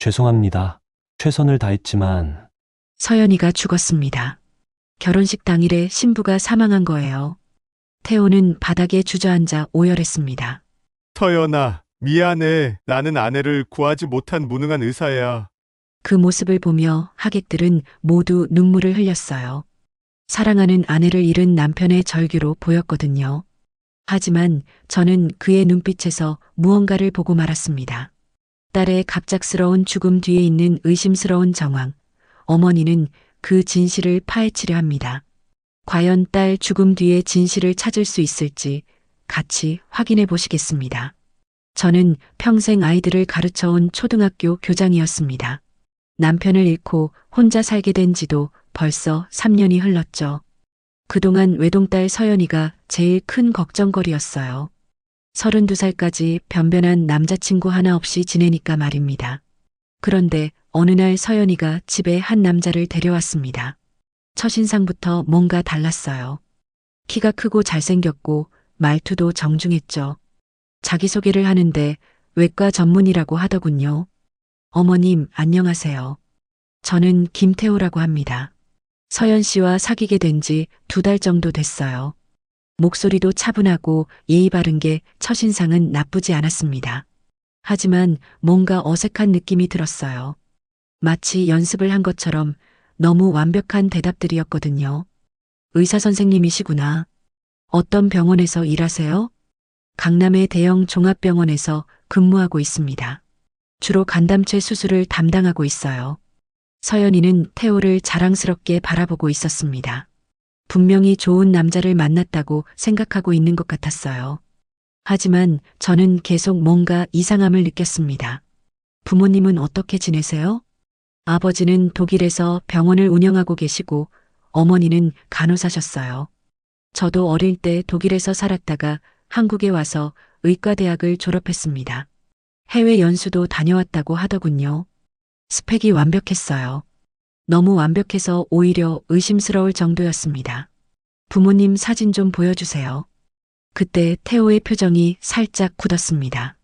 죄송합니다. 최선을 다했지만 서연이가 죽었습니다. 결혼식 당일에 신부가 사망한 거예요. 태호는 바닥에 주저앉아 오열했습니다. 서연아, 미안해. 나는 아내를 구하지 못한 무능한 의사야. 그 모습을 보며 하객들은 모두 눈물을 흘렸어요. 사랑하는 아내를 잃은 남편의 절규로 보였거든요. 하지만 저는 그의 눈빛에서 무언가를 보고 말았습니다. 딸의 갑작스러운 죽음 뒤에 있는 의심스러운 정황. 어머니는 그 진실을 파헤치려 합니다. 과연 딸 죽음 뒤의 진실을 찾을 수 있을지 같이 확인해 보시겠습니다. 저는 평생 아이들을 가르쳐온 초등학교 교장이었습니다. 남편을 잃고 혼자 살게 된 지도 벌써 3년이 흘렀죠. 그동안 외동딸 서연이가 제일 큰 걱정거리였어요. 32살까지 변변한 남자친구 하나 없이 지내니까 말입니다. 그런데 어느 날 서연이가 집에 한 남자를 데려왔습니다. 첫인상부터 뭔가 달랐어요. 키가 크고 잘생겼고 말투도 정중했죠. 자기소개를 하는데 외과 전문이라고 하더군요. 어머님, 안녕하세요. 저는 김태호라고 합니다. 서연 씨와 사귀게 된 지 2달 정도 됐어요. 목소리도 차분하고 예의 바른 게 첫인상은 나쁘지 않았습니다. 하지만 뭔가 어색한 느낌이 들었어요. 마치 연습을 한 것처럼 너무 완벽한 대답들이었거든요. 의사 선생님이시구나. 어떤 병원에서 일하세요? 강남의 대형 종합병원에서 근무하고 있습니다. 주로 간담체 수술을 담당하고 있어요. 서연이는 태호를 자랑스럽게 바라보고 있었습니다. 분명히 좋은 남자를 만났다고 생각하고 있는 것 같았어요. 하지만 저는 계속 뭔가 이상함을 느꼈습니다. 부모님은 어떻게 지내세요? 아버지는 독일에서 병원을 운영하고 계시고 어머니는 간호사셨어요. 저도 어릴 때 독일에서 살았다가 한국에 와서 의과대학을 졸업했습니다. 해외 연수도 다녀왔다고 하더군요. 스펙이 완벽했어요. 너무 완벽해서 오히려 의심스러울 정도였습니다. 부모님 사진 좀 보여주세요. 그때 태호의 표정이 살짝 굳었습니다.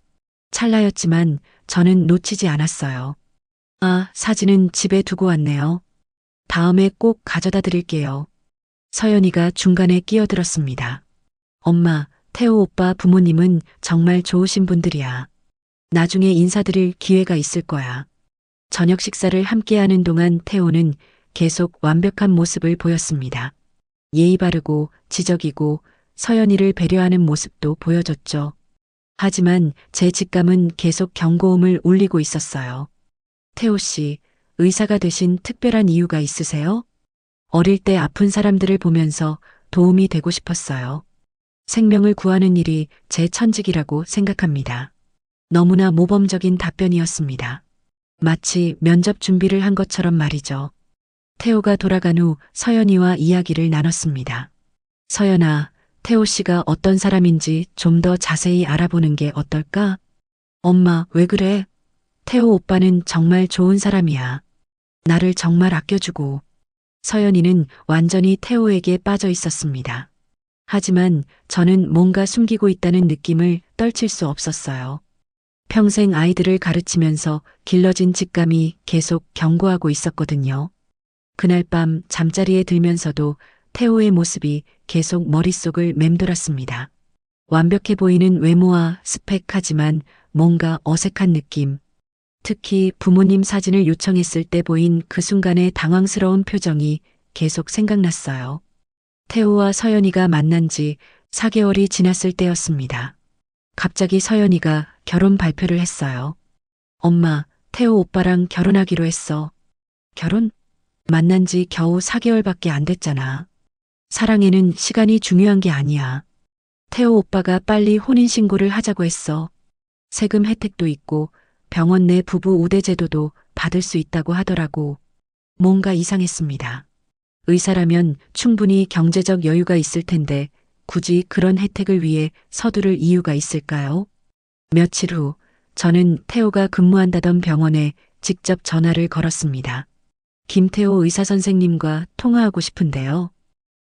찰나였지만 저는 놓치지 않았어요. 아, 사진은 집에 두고 왔네요. 다음에 꼭 가져다 드릴게요. 서연이가 중간에 끼어들었습니다. 엄마, 태호 오빠 부모님은 정말 좋으신 분들이야. 나중에 인사드릴 기회가 있을 거야. 저녁 식사를 함께하는 동안 태호는 계속 완벽한 모습을 보였습니다. 예의 바르고 지적이고 서연이를 배려하는 모습도 보여줬죠. 하지만 제 직감은 계속 경고음을 울리고 있었어요. 태호 씨, 의사가 되신 특별한 이유가 있으세요? 어릴 때 아픈 사람들을 보면서 도움이 되고 싶었어요. 생명을 구하는 일이 제 천직이라고 생각합니다. 너무나 모범적인 답변이었습니다. 마치 면접 준비를 한 것처럼 말이죠. 태호가 돌아간 후 서연이와 이야기를 나눴습니다. 서연아, 태호 씨가 어떤 사람인지 좀 더 자세히 알아보는 게 어떨까? 엄마, 왜 그래? 태호 오빠는 정말 좋은 사람이야. 나를 정말 아껴주고. 서연이는 완전히 태호에게 빠져 있었습니다. 하지만 저는 뭔가 숨기고 있다는 느낌을 떨칠 수 없었어요. 평생 아이들을 가르치면서 길러진 직감이 계속 경고하고 있었거든요. 그날 밤 잠자리에 들면서도 태호의 모습이 계속 머릿속을 맴돌았습니다. 완벽해 보이는 외모와 스펙하지만 뭔가 어색한 느낌. 특히 부모님 사진을 요청했을 때 보인 그 순간의 당황스러운 표정이 계속 생각났어요. 태호와 서연이가 만난 지 4개월이 지났을 때였습니다. 갑자기 서연이가 결혼 발표를 했어요. 엄마, 태호 오빠랑 결혼하기로 했어. 결혼? 만난 지 겨우 4개월밖에 안 됐잖아. 사랑에는 시간이 중요한 게 아니야. 태호 오빠가 빨리 혼인신고를 하자고 했어. 세금 혜택도 있고 병원 내 부부 우대 제도도 받을 수 있다고 하더라고. 뭔가 이상했습니다. 의사라면 충분히 경제적 여유가 있을 텐데 굳이 그런 혜택을 위해 서두를 이유가 있을까요? 며칠 후 저는 태호가 근무한다던 병원에 직접 전화를 걸었습니다. 김태호 의사 선생님과 통화하고 싶은데요.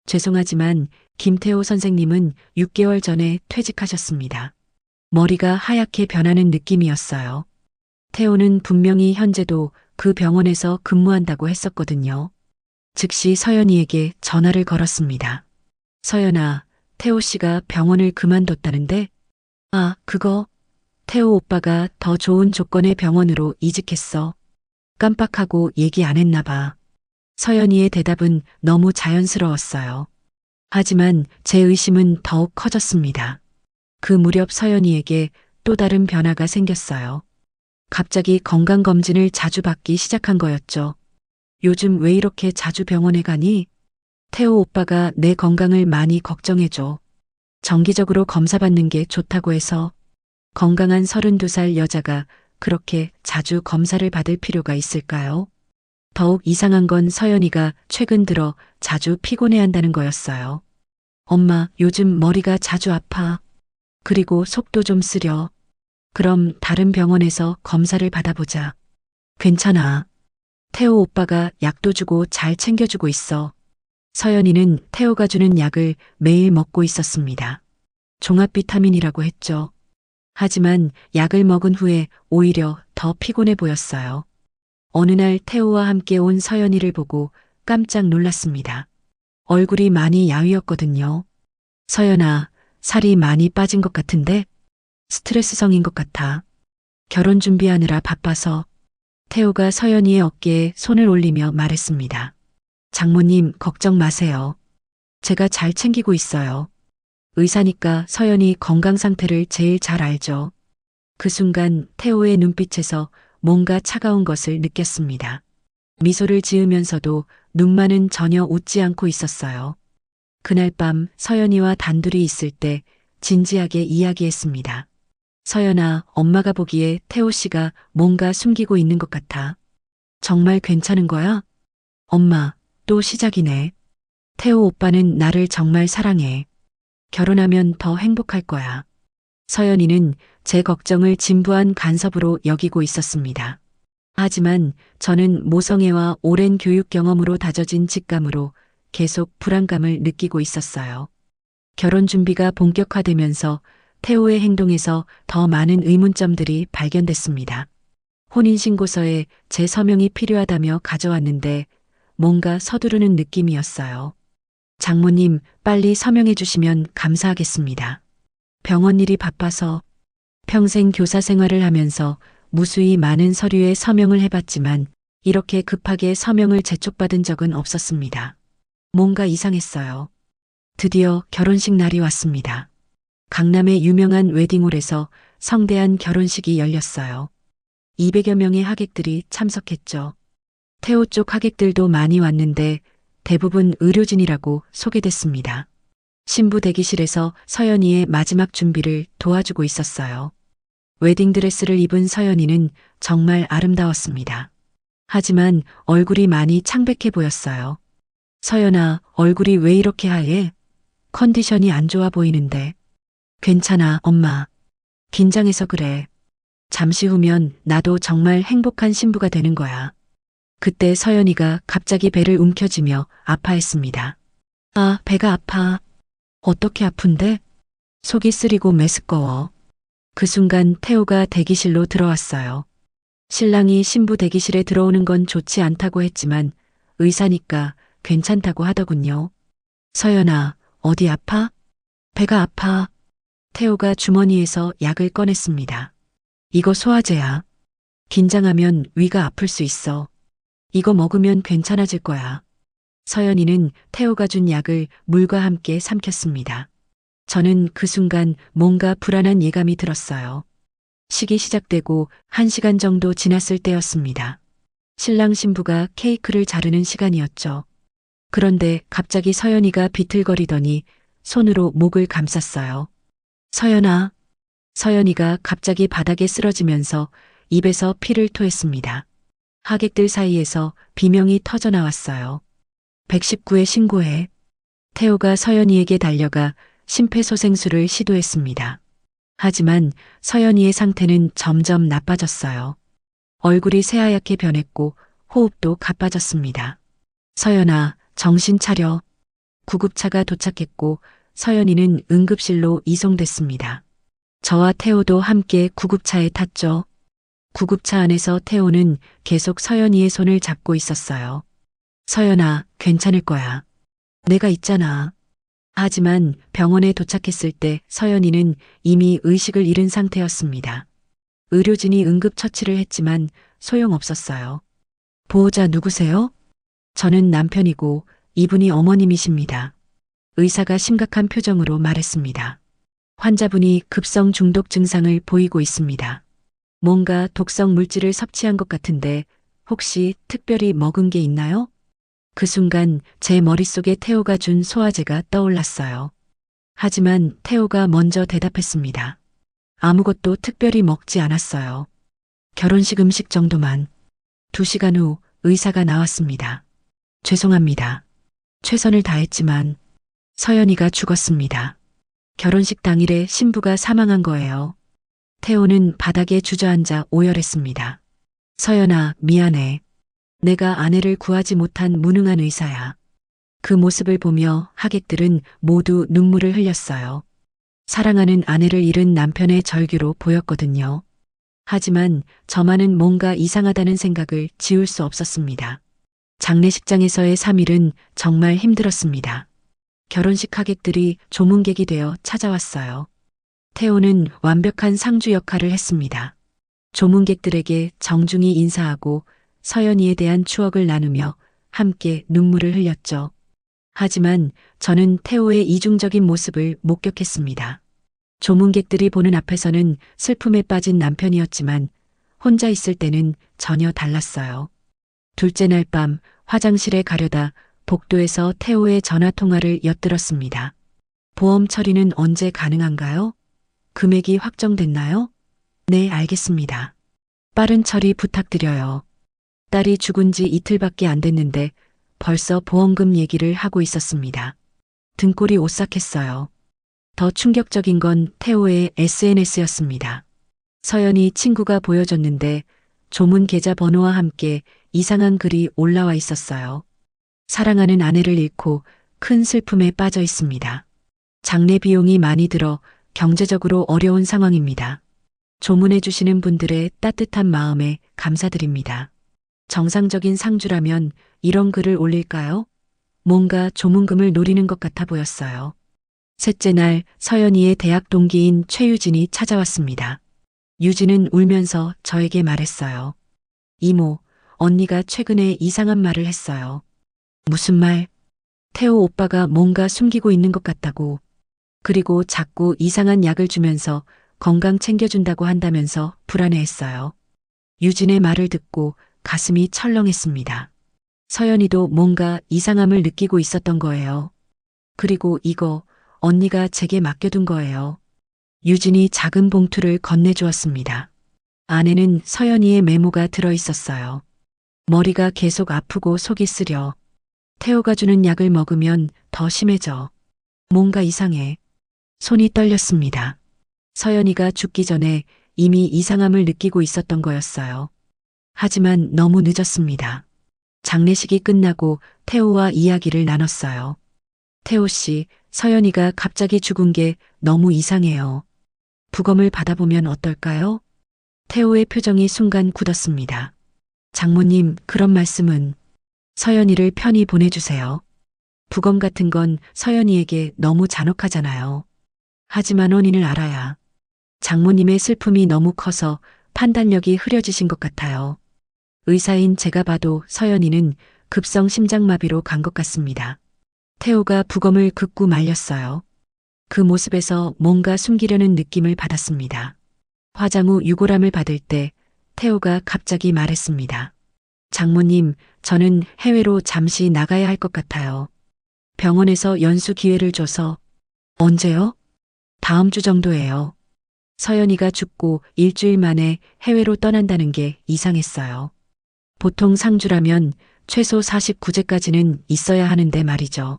죄송하지만 김태호 선생님은 6개월 전에 퇴직하셨습니다. 머리가 하얗게 변하는 느낌이었어요. 태호는 분명히 현재도 그 병원에서 근무한다고 했었거든요. 즉시 서연이에게 전화를 걸었습니다. 서연아, 태호 씨가 병원을 그만뒀다는데? 아, 그거. 태호 오빠가 더 좋은 조건의 병원으로 이직했어. 깜빡하고 얘기 안 했나 봐. 서연이의 대답은 너무 자연스러웠어요. 하지만 제 의심은 더욱 커졌습니다. 그 무렵 서연이에게 또 다른 변화가 생겼어요. 갑자기 건강검진을 자주 받기 시작한 거였죠. 요즘 왜 이렇게 자주 병원에 가니? 태호 오빠가 내 건강을 많이 걱정해줘. 정기적으로 검사받는 게 좋다고 해서. 건강한 32살 여자가 그렇게 자주 검사를 받을 필요가 있을까요? 더욱 이상한 건 서연이가 최근 들어 자주 피곤해한다는 거였어요. 엄마, 요즘 머리가 자주 아파. 그리고 속도 좀 쓰려. 그럼 다른 병원에서 검사를 받아보자. 괜찮아. 태호 오빠가 약도 주고 잘 챙겨주고 있어. 서연이는 태호가 주는 약을 매일 먹고 있었습니다. 종합 비타민이라고 했죠. 하지만 약을 먹은 후에 오히려 더 피곤해 보였어요. 어느 날 태호와 함께 온 서연이를 보고 깜짝 놀랐습니다. 얼굴이 많이 야위었거든요. 서연아, 살이 많이 빠진 것 같은데? 스트레스성인 것 같아. 결혼 준비하느라 바빠서. 태호가 서연이의 어깨에 손을 올리며 말했습니다. 장모님, 걱정 마세요. 제가 잘 챙기고 있어요. 의사니까 서연이 건강 상태를 제일 잘 알죠. 그 순간 태호의 눈빛에서 뭔가 차가운 것을 느꼈습니다. 미소를 지으면서도 눈만은 전혀 웃지 않고 있었어요. 그날 밤 서연이와 단둘이 있을 때 진지하게 이야기했습니다. 서연아, 엄마가 보기에 태호 씨가 뭔가 숨기고 있는 것 같아. 정말 괜찮은 거야? 엄마, 또 시작이네. 태호 오빠는 나를 정말 사랑해. 결혼하면 더 행복할 거야. 서연이는 제 걱정을 진부한 간섭으로 여기고 있었습니다. 하지만 저는 모성애와 오랜 교육 경험으로 다져진 직감으로 계속 불안감을 느끼고 있었어요. 결혼 준비가 본격화되면서 태호의 행동에서 더 많은 의문점들이 발견됐습니다. 혼인신고서에 제 서명이 필요하다며 가져왔는데 뭔가 서두르는 느낌이었어요. 장모님, 빨리 서명해 주시면 감사하겠습니다. 병원 일이 바빠서. 평생 교사 생활을 하면서 무수히 많은 서류에 서명을 해봤지만 이렇게 급하게 서명을 재촉받은 적은 없었습니다. 뭔가 이상했어요. 드디어 결혼식 날이 왔습니다. 강남의 유명한 웨딩홀에서 성대한 결혼식이 열렸어요. 200여 명의 하객들이 참석했죠. 태호 쪽 하객들도 많이 왔는데 대부분 의료진이라고 소개됐습니다. 신부 대기실에서 서연이의 마지막 준비를 도와주고 있었어요. 웨딩드레스를 입은 서연이는 정말 아름다웠습니다. 하지만 얼굴이 많이 창백해 보였어요. 서연아, 얼굴이 왜 이렇게 하얘? 컨디션이 안 좋아 보이는데. 괜찮아, 엄마. 긴장해서 그래. 잠시 후면 나도 정말 행복한 신부가 되는 거야. 그때 서연이가 갑자기 배를 움켜쥐며 아파했습니다. 아, 배가 아파. 어떻게 아픈데? 속이 쓰리고 메스꺼워. 그 순간 태호가 대기실로 들어왔어요. 신랑이 신부 대기실에 들어오는 건 좋지 않다고 했지만 의사니까 괜찮다고 하더군요. 서연아, 어디 아파? 배가 아파. 태호가 주머니에서 약을 꺼냈습니다. 이거 소화제야. 긴장하면 위가 아플 수 있어. 이거 먹으면 괜찮아질 거야. 서연이는 태호가 준 약을 물과 함께 삼켰습니다. 저는 그 순간 뭔가 불안한 예감이 들었어요. 식이 시작되고 1시간 정도 지났을 때였습니다. 신랑 신부가 케이크를 자르는 시간이었죠. 그런데 갑자기 서연이가 비틀거리더니 손으로 목을 감쌌어요. 서연아. 서연이가 갑자기 바닥에 쓰러지면서 입에서 피를 토했습니다. 하객들 사이에서 비명이 터져 나왔어요. 119에 신고해. 태호가 서연이에게 달려가 심폐소생술을 시도했습니다. 하지만 서연이의 상태는 점점 나빠졌어요. 얼굴이 새하얗게 변했고 호흡도 가빠졌습니다. 서연아, 정신 차려. 구급차가 도착했고 서연이는 응급실로 이송됐습니다. 저와 태호도 함께 구급차에 탔죠. 구급차 안에서 태호는 계속 서연이의 손을 잡고 있었어요. 서연아, 괜찮을 거야. 내가 있잖아. 하지만 병원에 도착했을 때 서연이는 이미 의식을 잃은 상태였습니다. 의료진이 응급처치를 했지만 소용없었어요. 보호자 누구세요? 저는 남편이고 이분이 어머님이십니다. 의사가 심각한 표정으로 말했습니다. 환자분이 급성 중독 증상을 보이고 있습니다. 뭔가 독성 물질을 섭취한 것 같은데 혹시 특별히 먹은 게 있나요? 그 순간 제 머릿속에 태호가 준 소화제가 떠올랐어요. 하지만 태호가 먼저 대답했습니다. 아무것도 특별히 먹지 않았어요. 결혼식 음식 정도만. 2시간 후 의사가 나왔습니다. 죄송합니다. 최선을 다했지만 서연이가 죽었습니다. 결혼식 당일에 신부가 사망한 거예요. 태호는 바닥에 주저앉아 오열했습니다. 서연아, 미안해. 내가 아내를 구하지 못한 무능한 의사야. 그 모습을 보며 하객들은 모두 눈물을 흘렸어요. 사랑하는 아내를 잃은 남편의 절규로 보였거든요. 하지만 저만은 뭔가 이상하다는 생각을 지울 수 없었습니다. 장례식장에서의 3일은 정말 힘들었습니다. 결혼식 하객들이 조문객이 되어 찾아왔어요. 태호는 완벽한 상주 역할을 했습니다. 조문객들에게 정중히 인사하고 서연이에 대한 추억을 나누며 함께 눈물을 흘렸죠. 하지만 저는 태호의 이중적인 모습을 목격했습니다. 조문객들이 보는 앞에서는 슬픔에 빠진 남편이었지만 혼자 있을 때는 전혀 달랐어요. 둘째 날 밤 화장실에 가려다 복도에서 태호의 전화 통화를 엿들었습니다. 보험 처리는 언제 가능한가요? 금액이 확정됐나요? 네, 알겠습니다. 빠른 처리 부탁드려요. 딸이 죽은 지 이틀밖에 안 됐는데 벌써 보험금 얘기를 하고 있었습니다. 등골이 오싹했어요. 더 충격적인 건 태호의 SNS였습니다. 서연이 친구가 보여줬는데 조문 계좌 번호와 함께 이상한 글이 올라와 있었어요. 사랑하는 아내를 잃고 큰 슬픔에 빠져 있습니다. 장례 비용이 많이 들어 경제적으로 어려운 상황입니다. 조문해 주시는 분들의 따뜻한 마음에 감사드립니다. 정상적인 상주라면 이런 글을 올릴까요? 뭔가 조문금을 노리는 것 같아 보였어요. 셋째 날 서연이의 대학 동기인 최유진이 찾아왔습니다. 유진은 울면서 저에게 말했어요. 이모, 언니가 최근에 이상한 말을 했어요. 무슨 말? 태호 오빠가 뭔가 숨기고 있는 것 같다고. 그리고 자꾸 이상한 약을 주면서 건강 챙겨준다고 한다면서 불안해했어요. 유진의 말을 듣고 가슴이 철렁했습니다. 서연이도 뭔가 이상함을 느끼고 있었던 거예요. 그리고 이거 언니가 제게 맡겨둔 거예요. 유진이 작은 봉투를 건네주었습니다. 안에는 서연이의 메모가 들어있었어요. 머리가 계속 아프고 속이 쓰려. 태호가 주는 약을 먹으면 더 심해져. 뭔가 이상해. 손이 떨렸습니다. 서연이가 죽기 전에 이미 이상함을 느끼고 있었던 거였어요. 하지만 너무 늦었습니다. 장례식이 끝나고 태호와 이야기를 나눴어요. 태호 씨, 서연이가 갑자기 죽은 게 너무 이상해요. 부검을 받아보면 어떨까요? 태호의 표정이 순간 굳었습니다. 장모님, 그런 말씀은 서연이를 편히 보내주세요. 부검 같은 건 서연이에게 너무 잔혹하잖아요. 하지만 원인을 알아야. 장모님의 슬픔이 너무 커서 판단력이 흐려지신 것 같아요. 의사인 제가 봐도 서연이는 급성 심장마비로 간 것 같습니다. 태호가 부검을 긋고 말렸어요. 그 모습에서 뭔가 숨기려는 느낌을 받았습니다. 화장 후 유골함을 받을 때 태호가 갑자기 말했습니다. 장모님, 저는 해외로 잠시 나가야 할 것 같아요. 병원에서 연수 기회를 줘서. 언제요? 다음 주 정도예요. 서연이가 죽고 일주일 만에 해외로 떠난다는 게 이상했어요. 보통 상주라면 최소 49제까지는 있어야 하는데 말이죠.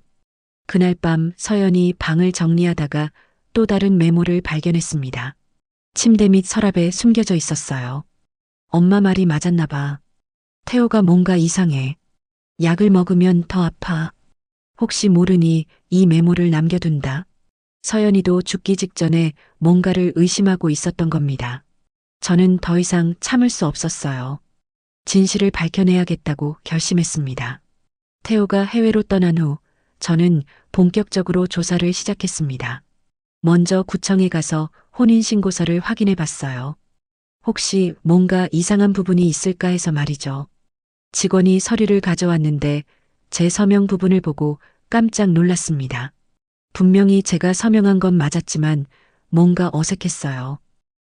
그날 밤 서연이 방을 정리하다가 또 다른 메모를 발견했습니다. 침대 밑 서랍에 숨겨져 있었어요. 엄마 말이 맞았나 봐. 태호가 뭔가 이상해. 약을 먹으면 더 아파. 혹시 모르니 이 메모를 남겨둔다. 서연이도 죽기 직전에 뭔가를 의심하고 있었던 겁니다. 저는 더 이상 참을 수 없었어요. 진실을 밝혀내야겠다고 결심했습니다. 태호가 해외로 떠난 후 저는 본격적으로 조사를 시작했습니다. 먼저 구청에 가서 혼인신고서를 확인해 봤어요. 혹시 뭔가 이상한 부분이 있을까 해서 말이죠. 직원이 서류를 가져왔는데 제 서명 부분을 보고 깜짝 놀랐습니다. 분명히 제가 서명한 건 맞았지만 뭔가 어색했어요.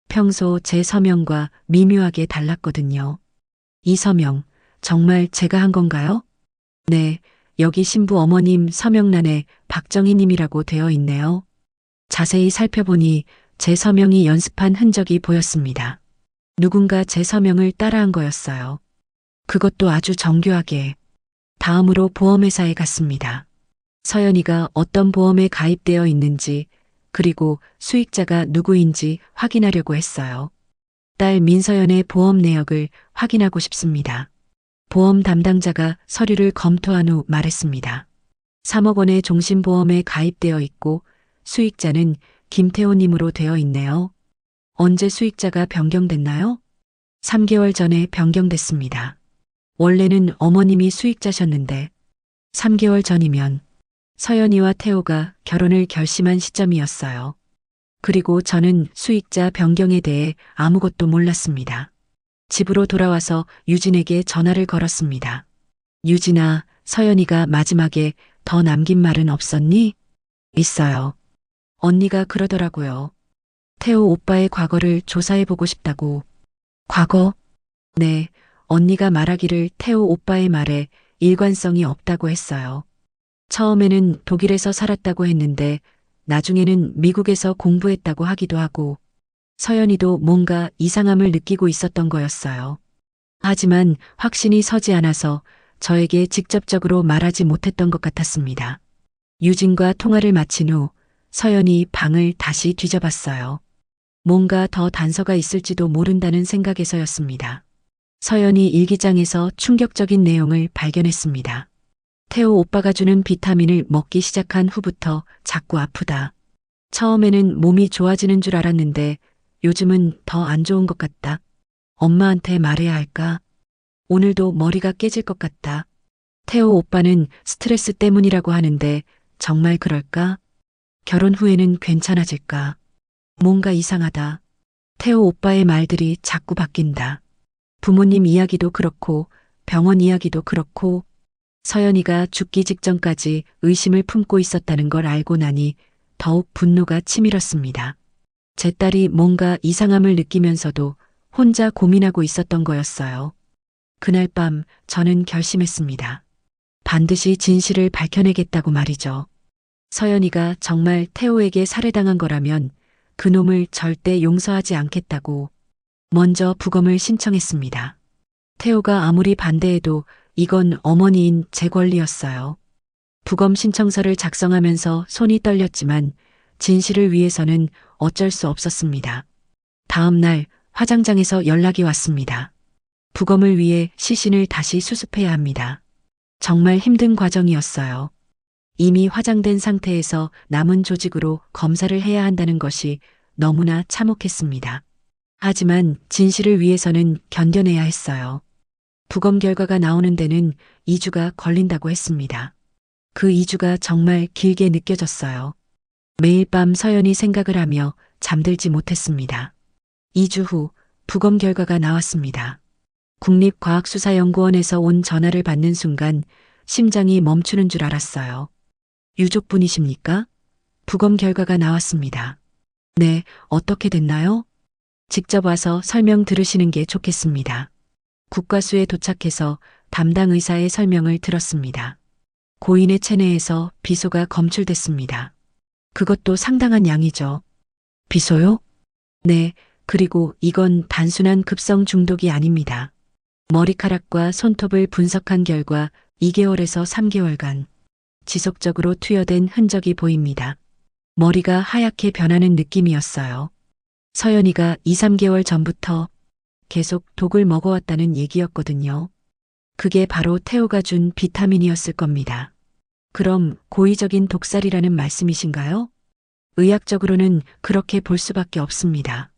평소 제 서명과 미묘하게 달랐거든요. 이 서명, 정말 제가 한 건가요? 네, 여기 신부 어머님 서명란에 박정희님이라고 되어 있네요. 자세히 살펴보니 제 서명이 연습한 흔적이 보였습니다. 누군가 제 서명을 따라한 거였어요. 그것도 아주 정교하게. 다음으로 보험회사에 갔습니다. 서연이가 어떤 보험에 가입되어 있는지, 그리고 수익자가 누구인지 확인하려고 했어요. 딸 민서연의 보험 내역을 확인하고 싶습니다. 보험 담당자가 서류를 검토한 후 말했습니다. 3억 원의 종신보험에 가입되어 있고 수익자는 김태호님으로 되어 있네요. 언제 수익자가 변경됐나요? 3개월 전에 변경됐습니다. 원래는 어머님이 수익자셨는데 3개월 전이면 서연이와 태호가 결혼을 결심한 시점이었어요. 그리고 저는 수익자 변경에 대해 아무것도 몰랐습니다. 집으로 돌아와서 유진에게 전화를 걸었습니다. 유진아, 서연이가 마지막에 더 남긴 말은 없었니? 있어요. 언니가 그러더라고요. 태호 오빠의 과거를 조사해보고 싶다고. 과거? 네, 언니가 말하기를 태호 오빠의 말에 일관성이 없다고 했어요. 처음에는 독일에서 살았다고 했는데 나중에는 미국에서 공부했다고 하기도 하고 서연이도 뭔가 이상함을 느끼고 있었던 거였어요. 하지만 확신이 서지 않아서 저에게 직접적으로 말하지 못했던 것 같았습니다. 유진과 통화를 마친 후 서연이 방을 다시 뒤져봤어요. 뭔가 더 단서가 있을지도 모른다는 생각에서였습니다. 서연이 일기장에서 충격적인 내용을 발견했습니다. 태호 오빠가 주는 비타민을 먹기 시작한 후부터 자꾸 아프다. 처음에는 몸이 좋아지는 줄 알았는데 요즘은 더 안 좋은 것 같다. 엄마한테 말해야 할까? 오늘도 머리가 깨질 것 같다. 태호 오빠는 스트레스 때문이라고 하는데 정말 그럴까? 결혼 후에는 괜찮아질까? 뭔가 이상하다. 태호 오빠의 말들이 자꾸 바뀐다. 부모님 이야기도 그렇고 병원 이야기도 그렇고 서연이가 죽기 직전까지 의심을 품고 있었다는 걸 알고 나니 더욱 분노가 치밀었습니다. 제 딸이 뭔가 이상함을 느끼면서도 혼자 고민하고 있었던 거였어요. 그날 밤 저는 결심했습니다. 반드시 진실을 밝혀내겠다고 말이죠. 서연이가 정말 태호에게 살해당한 거라면 그놈을 절대 용서하지 않겠다고 먼저 부검을 신청했습니다. 태호가 아무리 반대해도 이건 어머니인 제 권리였어요. 부검 신청서를 작성하면서 손이 떨렸지만 진실을 위해서는 어쩔 수 없었습니다. 다음 날 화장장에서 연락이 왔습니다. 부검을 위해 시신을 다시 수습해야 합니다. 정말 힘든 과정이었어요. 이미 화장된 상태에서 남은 조직으로 검사를 해야 한다는 것이 너무나 참혹했습니다. 하지만 진실을 위해서는 견뎌내야 했어요. 부검 결과가 나오는 데는 2주가 걸린다고 했습니다. 그 2주가 정말 길게 느껴졌어요. 매일 밤 서연이 생각을 하며 잠들지 못했습니다. 2주 후 부검 결과가 나왔습니다. 국립과학수사연구원에서 온 전화를 받는 순간 심장이 멈추는 줄 알았어요. 유족분이십니까? 부검 결과가 나왔습니다. 네, 어떻게 됐나요? 직접 와서 설명 들으시는 게 좋겠습니다. 국과수에 도착해서 담당 의사의 설명을 들었습니다. 고인의 체내에서 비소가 검출됐습니다. 그것도 상당한 양이죠. 비소요? 네, 그리고 이건 단순한 급성 중독이 아닙니다. 머리카락과 손톱을 분석한 결과 2개월에서 3개월간 지속적으로 투여된 흔적이 보입니다. 머리가 하얗게 변하는 느낌이었어요. 서연이가 2, 3개월 전부터 계속 독을 먹어왔다는 얘기였거든요. 그게 바로 태호가 준 비타민이었을 겁니다. 그럼 고의적인 독살이라는 말씀이신가요? 의학적으로는 그렇게 볼 수밖에 없습니다.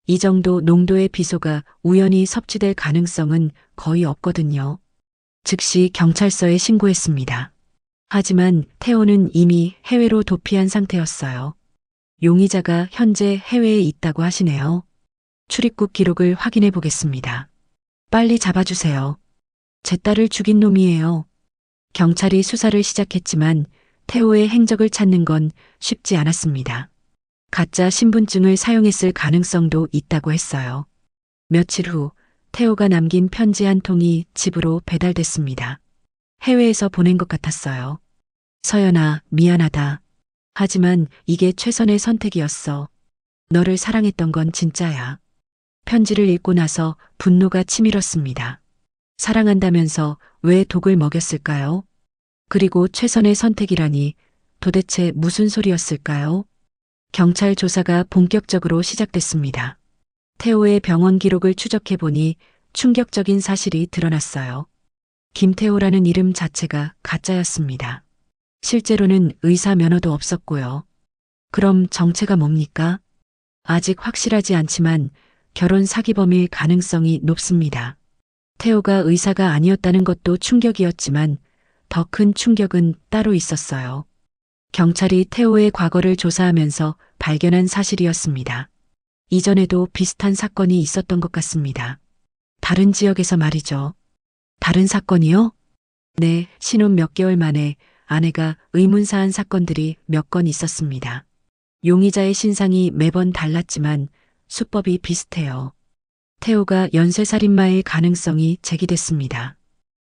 이 정도 농도의 비소가 우연히 섭취될 가능성은 거의 없거든요. 즉시 경찰서에 신고했습니다. 하지만 태호는 이미 해외로 도피한 상태였어요. 용의자가 현재 해외에 있다고 하시네요. 출입국 기록을 확인해 보겠습니다. 빨리 잡아주세요. 제 딸을 죽인 놈이에요. 경찰이 수사를 시작했지만 태호의 행적을 찾는 건 쉽지 않았습니다. 가짜 신분증을 사용했을 가능성도 있다고 했어요. 며칠 후 태호가 남긴 편지 한 통이 집으로 배달됐습니다. 해외에서 보낸 것 같았어요. 서연아, 미안하다. 하지만 이게 최선의 선택이었어. 너를 사랑했던 건 진짜야. 편지를 읽고 나서 분노가 치밀었습니다. 사랑한다면서 왜 독을 먹였을까요? 그리고 최선의 선택이라니 도대체 무슨 소리였을까요? 경찰 조사가 본격적으로 시작됐습니다. 태호의 병원 기록을 추적해 보니 충격적인 사실이 드러났어요. 김태호라는 이름 자체가 가짜였습니다. 실제로는 의사 면허도 없었고요. 그럼 정체가 뭡니까? 아직 확실하지 않지만 결혼 사기범일 가능성이 높습니다. 태호가 의사가 아니었다는 것도 충격이었지만 더 큰 충격은 따로 있었어요. 경찰이 태호의 과거를 조사하면서 발견한 사실이었습니다. 이전에도 비슷한 사건이 있었던 것 같습니다. 다른 지역에서 말이죠. 다른 사건이요? 네, 신혼 몇 개월 만에 아내가 의문사한 사건들이 몇 건 있었습니다. 용의자의 신상이 매번 달랐지만 수법이 비슷해요. 태호가 연쇄살인마일 가능성이 제기됐습니다.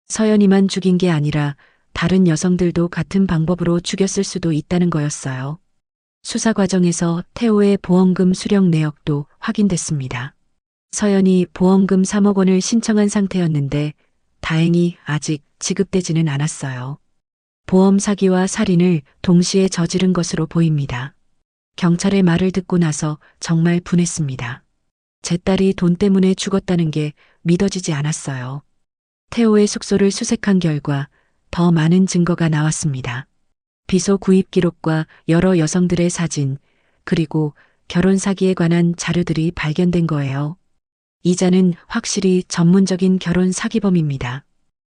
서연이만 죽인 게 아니라 다른 여성들도 같은 방법으로 죽였을 수도 있다는 거였어요. 수사 과정에서 태호의 보험금 수령 내역도 확인됐습니다. 서연이 보험금 3억 원을 신청한 상태였는데 다행히 아직 지급되지는 않았어요. 보험 사기와 살인을 동시에 저지른 것으로 보입니다. 경찰의 말을 듣고 나서 정말 분했습니다. 제 딸이 돈 때문에 죽었다는 게 믿어지지 않았어요. 태호의 숙소를 수색한 결과 더 많은 증거가 나왔습니다. 비소 구입 기록과 여러 여성들의 사진, 그리고 결혼 사기에 관한 자료들이 발견된 거예요. 이자는 확실히 전문적인 결혼 사기범입니다.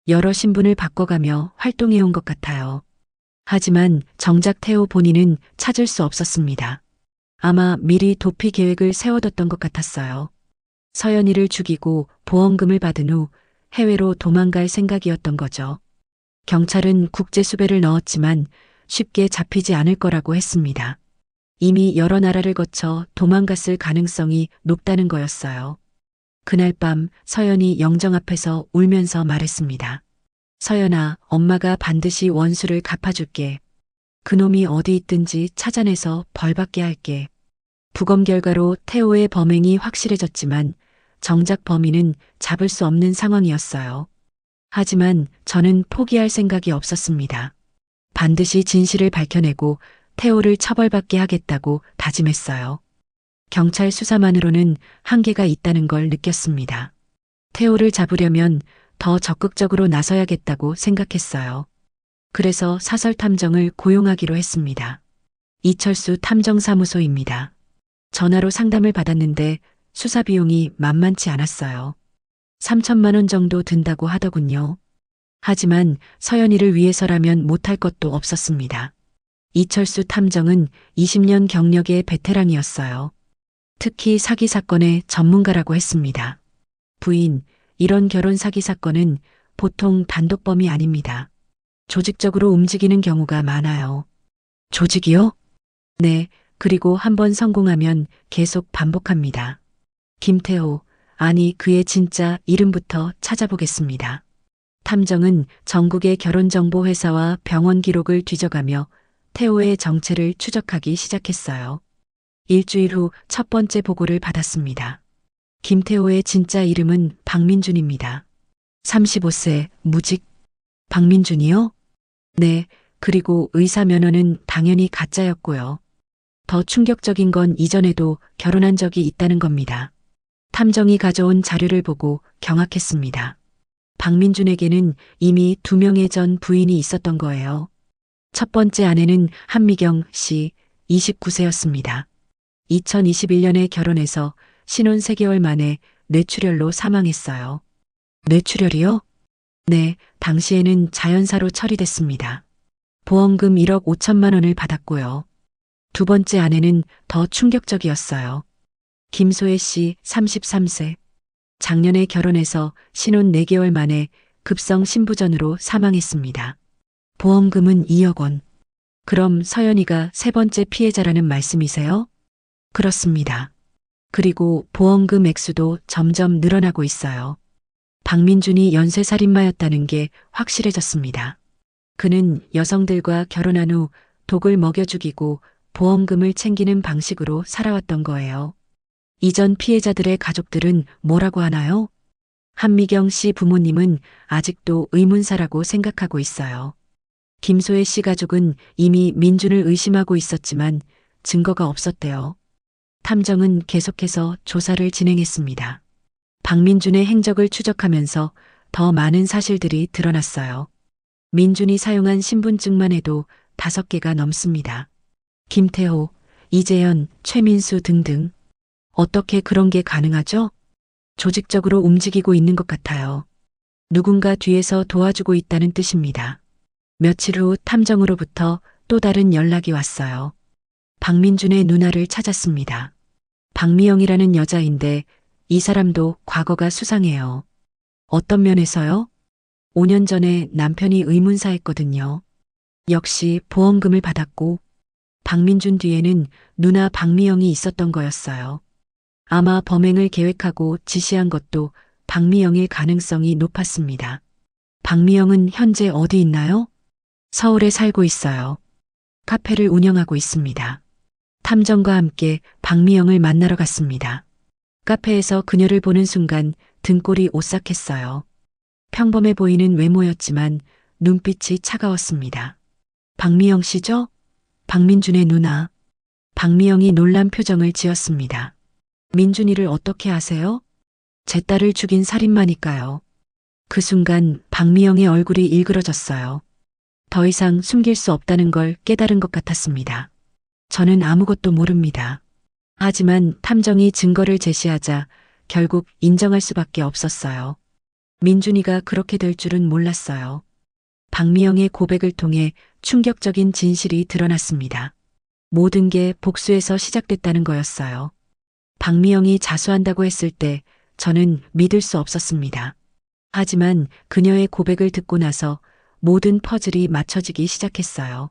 여러 신분을 바꿔가며 활동해온 것 같아요. 하지만 정작 태호 본인은 찾을 수 없었습니다. 아마 미리 도피 계획을 세워뒀던 것 같았어요. 서연이를 죽이고 보험금을 받은 후 해외로 도망갈 생각이었던 거죠. 경찰은 국제 수배를 넣었지만 쉽게 잡히지 않을 거라고 했습니다. 이미 여러 나라를 거쳐 도망갔을 가능성이 높다는 거였어요. 그날 밤 서연이 영정 앞에서 울면서 말했습니다. 서연아, 엄마가 반드시 원수를 갚아줄게. 그놈이 어디 있든지 찾아내서 벌받게 할게. 부검 결과로 태호의 범행이 확실해졌지만 정작 범인은 잡을 수 없는 상황이었어요. 하지만 저는 포기할 생각이 없었습니다. 반드시 진실을 밝혀내고 태호를 처벌받게 하겠다고 다짐했어요. 경찰 수사만으로는 한계가 있다는 걸 느꼈습니다. 태호를 잡으려면 더 적극적으로 나서야겠다고 생각했어요. 그래서 사설 탐정을 고용하기로 했습니다. 이철수 탐정사무소입니다. 전화로 상담을 받았는데 수사 비용이 만만치 않았어요. 3천만 원 정도 든다고 하더군요. 하지만 서연이를 위해서라면 못할 것도 없었습니다. 이철수 탐정은 20년 경력의 베테랑이었어요. 특히 사기 사건의 전문가라고 했습니다. 부인, 이런 결혼 사기 사건은 보통 단독범이 아닙니다. 조직적으로 움직이는 경우가 많아요. 조직이요? 네, 그리고 한번 성공하면 계속 반복합니다. 김태호, 아니 그의 진짜 이름부터 찾아보겠습니다. 탐정은 전국의 결혼정보회사와 병원 기록을 뒤져가며 태호의 정체를 추적하기 시작했어요. 일주일 후 첫 번째 보고를 받았습니다. 김태호의 진짜 이름은 박민준입니다. 35세, 무직. 박민준이요? 네, 그리고 의사 면허는 당연히 가짜였고요. 더 충격적인 건 이전에도 결혼한 적이 있다는 겁니다. 탐정이 가져온 자료를 보고 경악했습니다. 박민준에게는 이미 2명의 전 부인이 있었던 거예요. 첫 번째 아내는 한미경 씨, 29세였습니다. 2021년에 결혼해서 신혼 3개월 만에 뇌출혈로 사망했어요. 뇌출혈이요? 네, 당시에는 자연사로 처리됐습니다. 보험금 1억 5천만 원을 받았고요. 두 번째 아내는 더 충격적이었어요. 김소혜 씨 33세. 작년에 결혼해서 신혼 4개월 만에 급성 신부전으로 사망했습니다. 보험금은 2억 원. 그럼 서연이가 세 번째 피해자라는 말씀이세요? 그렇습니다. 그리고 보험금 액수도 점점 늘어나고 있어요. 박민준이 연쇄살인마였다는 게 확실해졌습니다. 그는 여성들과 결혼한 후 독을 먹여 죽이고 보험금을 챙기는 방식으로 살아왔던 거예요. 이전 피해자들의 가족들은 뭐라고 하나요? 한미경 씨 부모님은 아직도 의문사라고 생각하고 있어요. 김소혜 씨 가족은 이미 민준을 의심하고 있었지만 증거가 없었대요. 탐정은 계속해서 조사를 진행했습니다. 박민준의 행적을 추적하면서 더 많은 사실들이 드러났어요. 민준이 사용한 신분증만 해도 5개가 넘습니다. 김태호, 이재현, 최민수 등등. 어떻게 그런 게 가능하죠? 조직적으로 움직이고 있는 것 같아요. 누군가 뒤에서 도와주고 있다는 뜻입니다. 며칠 후 탐정으로부터 또 다른 연락이 왔어요. 박민준의 누나를 찾았습니다. 박미영이라는 여자인데 이 사람도 과거가 수상해요. 어떤 면에서요? 5년 전에 남편이 의문사했거든요. 역시 보험금을 받았고 박민준 뒤에는 누나 박미영이 있었던 거였어요. 아마 범행을 계획하고 지시한 것도 박미영일 가능성이 높았습니다. 박미영은 현재 어디 있나요? 서울에 살고 있어요. 카페를 운영하고 있습니다. 탐정과 함께 박미영을 만나러 갔습니다. 카페에서 그녀를 보는 순간 등골이 오싹했어요. 평범해 보이는 외모였지만 눈빛이 차가웠습니다. 박미영 씨죠? 박민준의 누나. 박미영이 놀란 표정을 지었습니다. 민준이를 어떻게 아세요? 제 딸을 죽인 살인마니까요. 그 순간 박미영의 얼굴이 일그러졌어요. 더 이상 숨길 수 없다는 걸 깨달은 것 같았습니다. 저는 아무것도 모릅니다. 하지만 탐정이 증거를 제시하자 결국 인정할 수밖에 없었어요. 민준이가 그렇게 될 줄은 몰랐어요. 박미영의 고백을 통해 충격적인 진실이 드러났습니다. 모든 게 복수에서 시작됐다는 거였어요. 박미영이 자수한다고 했을 때 저는 믿을 수 없었습니다. 하지만 그녀의 고백을 듣고 나서 모든 퍼즐이 맞춰지기 시작했어요.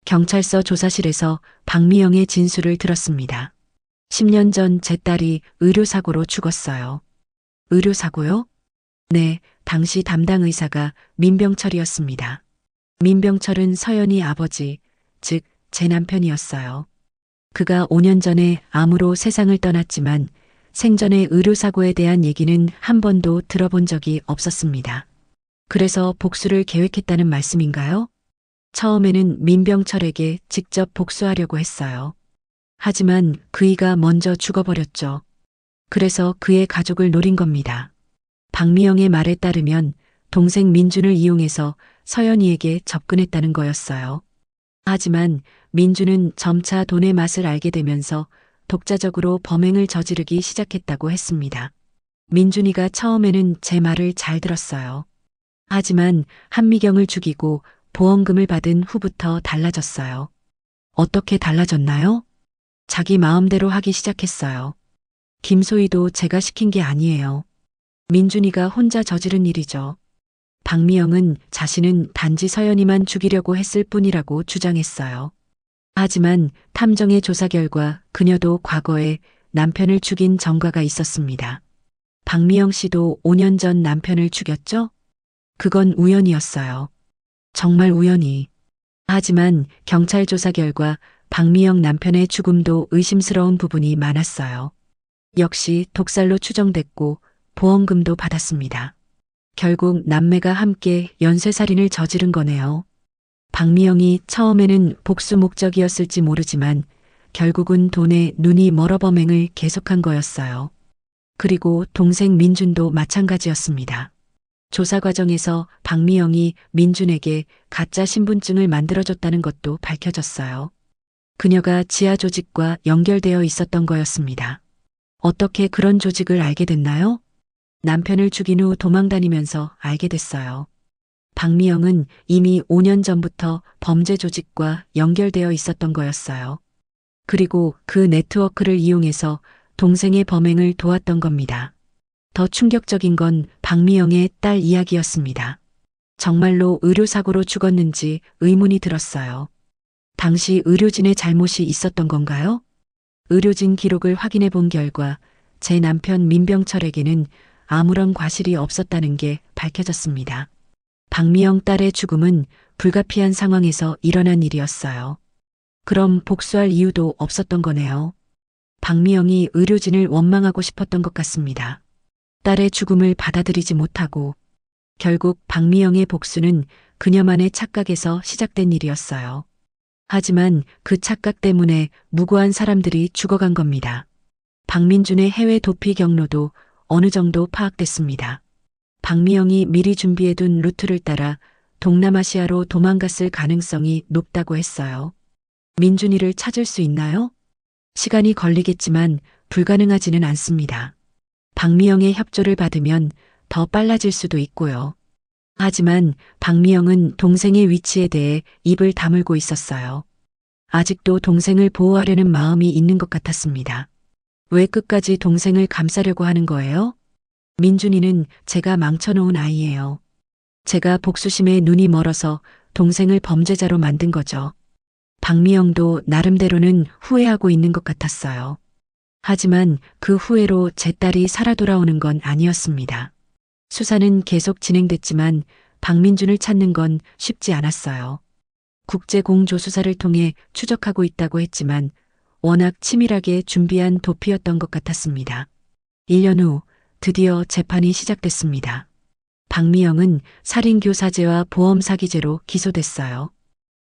경찰서 조사실에서 박미영의 진술을 들었습니다. 10년 전 제 딸이 의료사고로 죽었어요. 의료사고요? 네, 당시 담당 의사가 민병철이었습니다. 민병철은 서연이 아버지, 즉 제 남편이었어요. 그가 5년 전에 암으로 세상을 떠났지만 생전에 의료사고에 대한 얘기는 한 번도 들어본 적이 없었습니다. 그래서 복수를 계획했다는 말씀인가요? 처음에는 민병철에게 직접 복수하려고 했어요. 하지만 그이가 먼저 죽어버렸죠. 그래서 그의 가족을 노린 겁니다. 박미영의 말에 따르면 동생 민준을 이용해서 서연이에게 접근했다는 거였어요. 하지만 민준은 점차 돈의 맛을 알게 되면서 독자적으로 범행을 저지르기 시작했다고 했습니다. 민준이가 처음에는 제 말을 잘 들었어요. 하지만 한미경을 죽이고 보험금을 받은 후부터 달라졌어요. 어떻게 달라졌나요? 자기 마음대로 하기 시작했어요. 김소희도 제가 시킨 게 아니에요. 민준이가 혼자 저지른 일이죠. 박미영은 자신은 단지 서연이만 죽이려고 했을 뿐이라고 주장했어요. 하지만 탐정의 조사 결과 그녀도 과거에 남편을 죽인 전과가 있었습니다. 박미영 씨도 5년 전 남편을 죽였죠? 그건 우연이었어요. 정말 우연히. 하지만 경찰 조사 결과 박미영 남편의 죽음도 의심스러운 부분이 많았어요. 역시 독살로 추정됐고 보험금도 받았습니다. 결국 남매가 함께 연쇄살인을 저지른 거네요. 박미영이 처음에는 복수 목적이었을지 모르지만 결국은 돈에 눈이 멀어 범행을 계속한 거였어요. 그리고 동생 민준도 마찬가지였습니다. 조사 과정에서 박미영이 민준에게 가짜 신분증을 만들어줬다는 것도 밝혀졌어요. 그녀가 지하 조직과 연결되어 있었던 거였습니다. 어떻게 그런 조직을 알게 됐나요? 남편을 죽인 후 도망다니면서 알게 됐어요. 박미영은 이미 5년 전부터 범죄 조직과 연결되어 있었던 거였어요. 그리고 그 네트워크를 이용해서 동생의 범행을 도왔던 겁니다. 더 충격적인 건 박미영의 딸 이야기였습니다. 정말로 의료사고로 죽었는지 의문이 들었어요. 당시 의료진의 잘못이 있었던 건가요? 의료진 기록을 확인해 본 결과 제 남편 민병철에게는 아무런 과실이 없었다는 게 밝혀졌습니다. 박미영 딸의 죽음은 불가피한 상황에서 일어난 일이었어요. 그럼 복수할 이유도 없었던 거네요. 박미영이 의료진을 원망하고 싶었던 것 같습니다. 딸의 죽음을 받아들이지 못하고 결국 박미영의 복수는 그녀만의 착각에서 시작된 일이었어요. 하지만 그 착각 때문에 무고한 사람들이 죽어간 겁니다. 박민준의 해외 도피 경로도 어느 정도 파악됐습니다. 박미영이 미리 준비해둔 루트를 따라 동남아시아로 도망갔을 가능성이 높다고 했어요. 민준이를 찾을 수 있나요? 시간이 걸리겠지만 불가능하지는 않습니다. 박미영의 협조를 받으면 더 빨라질 수도 있고요. 하지만 박미영은 동생의 위치에 대해 입을 다물고 있었어요. 아직도 동생을 보호하려는 마음이 있는 것 같았습니다. 왜 끝까지 동생을 감싸려고 하는 거예요? 민준이는 제가 망쳐놓은 아이예요. 제가 복수심에 눈이 멀어서 동생을 범죄자로 만든 거죠. 박미영도 나름대로는 후회하고 있는 것 같았어요. 하지만 그 후회로 제 딸이 살아 돌아오는 건 아니었습니다. 수사는 계속 진행됐지만 박민준을 찾는 건 쉽지 않았어요. 국제공조수사를 통해 추적하고 있다고 했지만 워낙 치밀하게 준비한 도피였던 것 같았습니다. 1년 후 드디어 재판이 시작됐습니다. 박미영은 살인교사죄와 보험사기죄로 기소됐어요.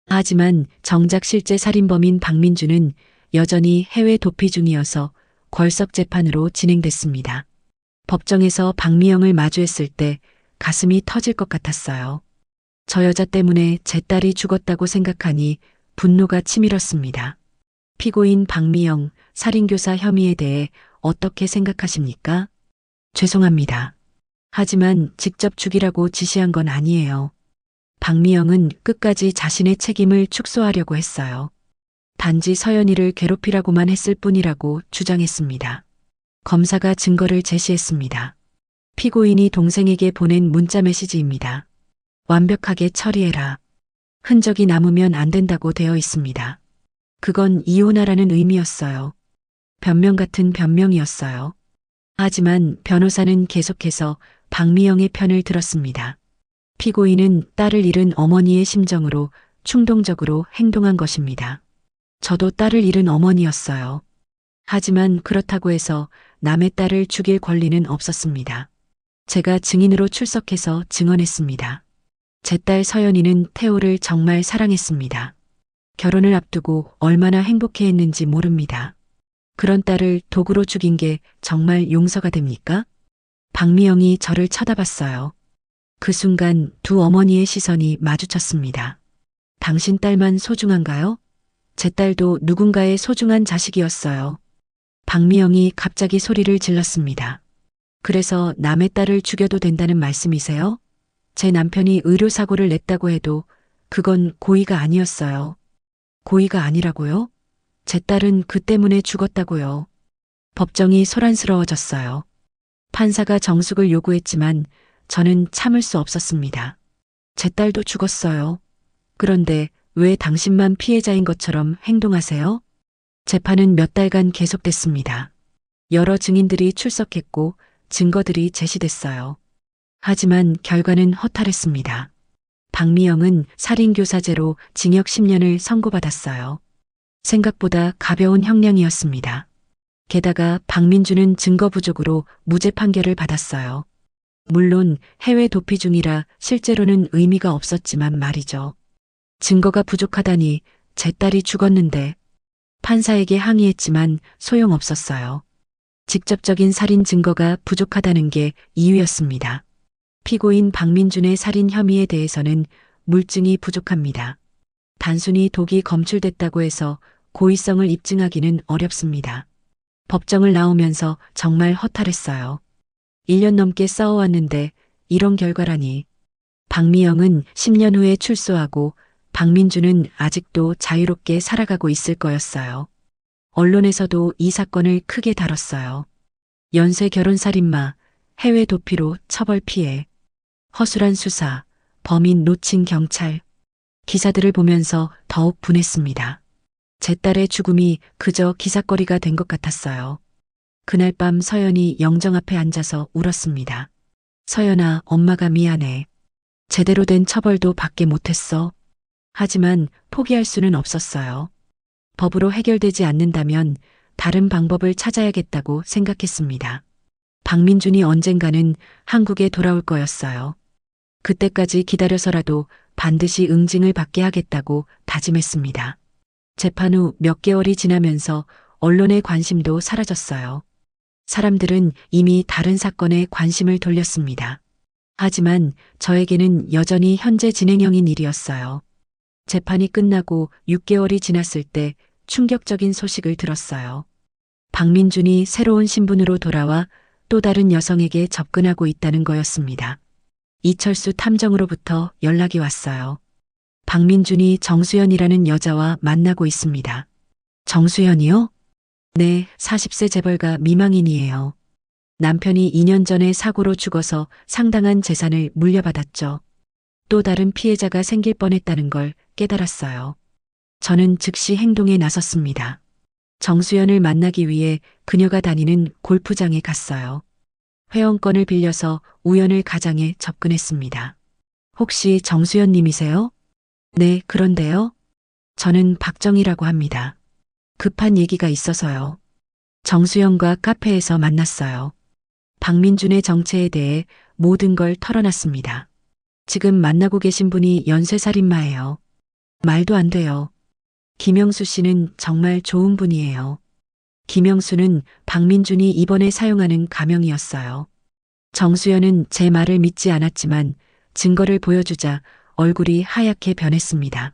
하지만 정작 실제 살인범인 박민준은 여전히 해외 도피 중이어서 걸석 재판으로 진행됐습니다. 법정에서 박미영을 마주했을 때 가슴이 터질 것 같았어요. 저 여자 때문에 제 딸이 죽었다고 생각하니 분노가 치밀었습니다. 피고인 박미영, 살인교사 혐의에 대해 어떻게 생각하십니까? 죄송합니다. 하지만 직접 죽이라고 지시한 건 아니에요. 박미영은 끝까지 자신의 책임을 축소하려고 했어요. 단지 서연이를 괴롭히라고만 했을 뿐이라고 주장했습니다. 검사가 증거를 제시했습니다. 피고인이 동생에게 보낸 문자 메시지입니다. 완벽하게 처리해라. 흔적이 남으면 안 된다고 되어 있습니다. 그건 이혼하라는 의미였어요. 변명 같은 변명이었어요. 하지만 변호사는 계속해서 박미영의 편을 들었습니다. 피고인은 딸을 잃은 어머니의 심정으로 충동적으로 행동한 것입니다. 저도 딸을 잃은 어머니였어요. 하지만 그렇다고 해서 남의 딸을 죽일 권리는 없었습니다. 제가 증인으로 출석해서 증언했습니다. 제 딸 서연이는 태호를 정말 사랑했습니다. 결혼을 앞두고 얼마나 행복해했는지 모릅니다. 그런 딸을 도구로 죽인 게 정말 용서가 됩니까? 박미영이 저를 쳐다봤어요. 그 순간 두 어머니의 시선이 마주쳤습니다. 당신 딸만 소중한가요? 제 딸도 누군가의 소중한 자식이었어요. 박미영이 갑자기 소리를 질렀습니다. 그래서 남의 딸을 죽여도 된다는 말씀이세요? 제 남편이 의료사고를 냈다고 해도 그건 고의가 아니었어요. 고의가 아니라고요? 제 딸은 그 때문에 죽었다고요. 법정이 소란스러워졌어요. 판사가 정숙을 요구했지만 저는 참을 수 없었습니다. 제 딸도 죽었어요. 그런데 왜 당신만 피해자인 것처럼 행동하세요? 재판은 몇 달간 계속됐습니다. 여러 증인들이 출석했고 증거들이 제시됐어요. 하지만 결과는 허탈했습니다. 박미영은 살인교사죄로 징역 10년을 선고받았어요. 생각보다 가벼운 형량이었습니다. 게다가 박민준은 증거 부족으로 무죄 판결을 받았어요. 물론 해외 도피 중이라 실제로는 의미가 없었지만 말이죠. 증거가 부족하다니 제 딸이 죽었는데 판사에게 항의했지만 소용없었어요. 직접적인 살인 증거가 부족하다는 게 이유였습니다. 피고인 박민준의 살인 혐의에 대해서는 물증이 부족합니다. 단순히 독이 검출됐다고 해서 고의성을 입증하기는 어렵습니다. 법정을 나오면서 정말 허탈했어요. 1년 넘게 싸워왔는데 이런 결과라니. 박미영은 10년 후에 출소하고 박민주는 아직도 자유롭게 살아가고 있을 거였어요. 언론에서도 이 사건을 크게 다뤘어요. 연쇄 결혼 살인마, 해외 도피로 처벌 피해, 허술한 수사, 범인 놓친 경찰. 기사들을 보면서 더욱 분했습니다. 제 딸의 죽음이 그저 기사거리가 된 것 같았어요. 그날 밤 서연이 영정 앞에 앉아서 울었습니다. 서연아, 엄마가 미안해. 제대로 된 처벌도 받게 못했어. 하지만 포기할 수는 없었어요. 법으로 해결되지 않는다면 다른 방법을 찾아야겠다고 생각했습니다. 박민준이 언젠가는 한국에 돌아올 거였어요. 그때까지 기다려서라도 반드시 응징을 받게 하겠다고 다짐했습니다. 재판 후 몇 개월이 지나면서 언론의 관심도 사라졌어요. 사람들은 이미 다른 사건에 관심을 돌렸습니다. 하지만 저에게는 여전히 현재 진행형인 일이었어요. 재판이 끝나고 6개월이 지났을 때 충격적인 소식을 들었어요. 박민준이 새로운 신분으로 돌아와 또 다른 여성에게 접근하고 있다는 거였습니다. 이철수 탐정으로부터 연락이 왔어요. 박민준이 정수연이라는 여자와 만나고 있습니다. 정수연이요? 네, 40세 재벌가 미망인이에요. 남편이 2년 전에 사고로 죽어서 상당한 재산을 물려받았죠. 또 다른 피해자가 생길 뻔했다는 걸 깨달았어요. 저는 즉시 행동에 나섰습니다. 정수연을 만나기 위해 그녀가 다니는 골프장에 갔어요. 회원권을 빌려서 우연을 가장에 접근했습니다. 혹시 정수연 님이세요? 네, 그런데요. 저는 박정희라고 합니다. 급한 얘기가 있어서요. 정수연과 카페에서 만났어요. 박민준의 정체에 대해 모든 걸 털어놨습니다. 지금 만나고 계신 분이 연쇄살인마예요. 말도 안 돼요. 김영수 씨는 정말 좋은 분이에요. 김영수는 박민준이 이번에 사용하는 가명이었어요. 정수연은 제 말을 믿지 않았지만 증거를 보여주자 얼굴이 하얗게 변했습니다.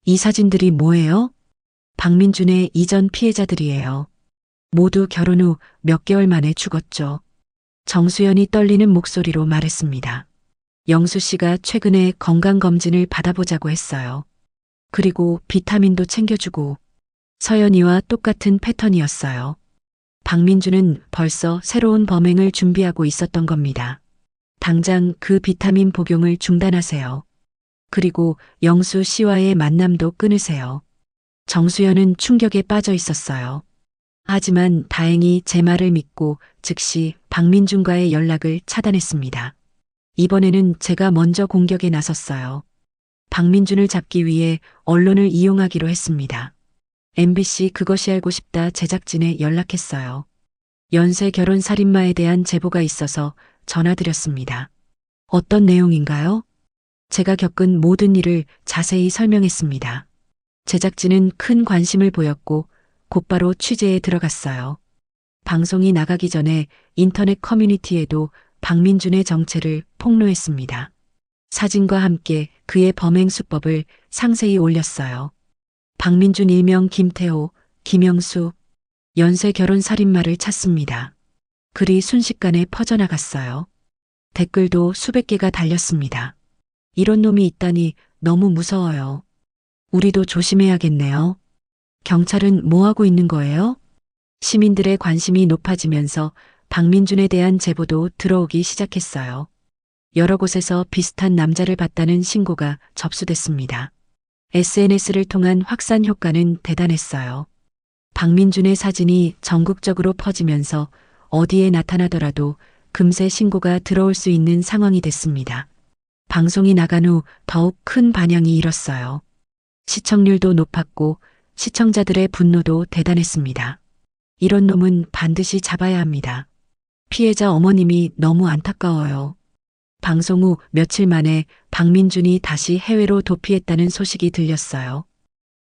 이 사진들이 뭐예요? 박민준의 이전 피해자들이에요. 모두 결혼 후 몇 개월 만에 죽었죠. 정수연이 떨리는 목소리로 말했습니다. 영수 씨가 최근에 건강검진을 받아보자고 했어요. 그리고 비타민도 챙겨주고 서연이와 똑같은 패턴이었어요. 박민주는 벌써 새로운 범행을 준비하고 있었던 겁니다. 당장 그 비타민 복용을 중단하세요. 그리고 영수 씨와의 만남도 끊으세요. 정수연은 충격에 빠져 있었어요. 하지만 다행히 제 말을 믿고 즉시 박민준과의 연락을 차단했습니다. 이번에는 제가 먼저 공격에 나섰어요. 박민준을 잡기 위해 언론을 이용하기로 했습니다. MBC 그것이 알고 싶다 제작진에 연락했어요. 연쇄 결혼 살인마에 대한 제보가 있어서 전화드렸습니다. 어떤 내용인가요? 제가 겪은 모든 일을 자세히 설명했습니다. 제작진은 큰 관심을 보였고 곧바로 취재에 들어갔어요. 방송이 나가기 전에 인터넷 커뮤니티에도 박민준의 정체를 폭로했습니다. 사진과 함께 그의 범행 수법을 상세히 올렸어요. 박민준 일명 김태호, 김영수, 연쇄 결혼 살인마를 찾습니다. 글이 순식간에 퍼져나갔어요. 댓글도 수백 개가 달렸습니다. 이런 놈이 있다니 너무 무서워요. 우리도 조심해야겠네요. 경찰은 뭐 하고 있는 거예요? 시민들의 관심이 높아지면서 박민준에 대한 제보도 들어오기 시작했어요. 여러 곳에서 비슷한 남자를 봤다는 신고가 접수됐습니다. SNS를 통한 확산 효과는 대단했어요. 박민준의 사진이 전국적으로 퍼지면서 어디에 나타나더라도 금세 신고가 들어올 수 있는 상황이 됐습니다. 방송이 나간 후 더욱 큰 반향이 일었어요. 시청률도 높았고 시청자들의 분노도 대단했습니다. 이런 놈은 반드시 잡아야 합니다. 피해자 어머님이 너무 안타까워요. 방송 후 며칠 만에 박민준이 다시 해외로 도피했다는 소식이 들렸어요.